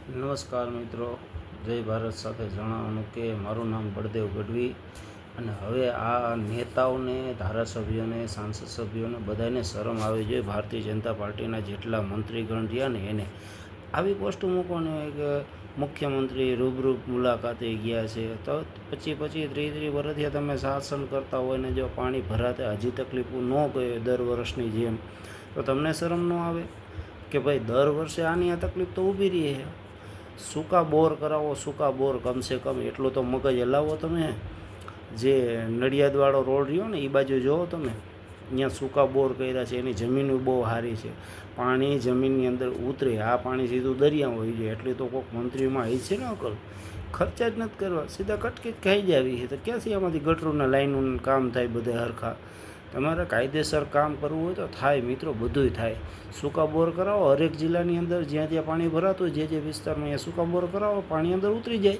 નમસ્કાર મિત્રો, જય ભારત સાથે જણાવવાનું કે મારું નામ બળદેવ ગઢવી અને હવે આ નેતાઓને, ધારાસભ્યોને, સાંસદ સભ્યોને બધાને શરમ આવી જોઈએ. ભારતીય જનતા પાર્ટીના જેટલા મંત્રીગણ રહ્યા ને એને આવી પોસ્ટ મૂકવાની હોય કે મુખ્યમંત્રી રૂબરૂ મુલાકાતે ગયા છે તો 25-30 વર્ષથી તમે શાસન કરતા હોય ને જો પાણી ભરાતે હજી તકલીફો ન ગઈ દર વર્ષની જેમ તો તમને શરમ ન આવે કે ભાઈ દર વર્ષે આની આ તકલીફ તો ઊભી રહી છે. સૂકા બોર કરાવો, સૂકા બોર કમસે કમ એટલો તો મગજ હલાવો તમે. જે નડિયાદવાળો રોડ રહ્યો ને એ બાજુ જોવો તમે, ત્યાં સૂકા બોર કર્યા છે, એની જમીન બહુ સારી છે, પાણી જમીનની અંદર ઉતરે. આ પાણી સીધું દરિયામાં વહી જાય. એટલી તો કોઈક મંત્રીમાં એ છે ને અકલ. ખર્ચા જ નથી કરવા, સીધા કટકી જ ખાઈ જાવી છે તો ક્યાંથી આમાંથી ગટરોના લાઈનનું કામ થાય બધા હરખા. તમારે કાયદેસર કામ કરવું હોય તો થાય મિત્રો, બધુંય થાય. સૂકા બોર કરાવો હરેક જિલ્લાની અંદર, જ્યાં જ્યાં પાણી ભરાતું હોય જે વિસ્તારમાં અહીંયા સૂકા બોર કરાવો, પાણી અંદર ઉતરી જાય.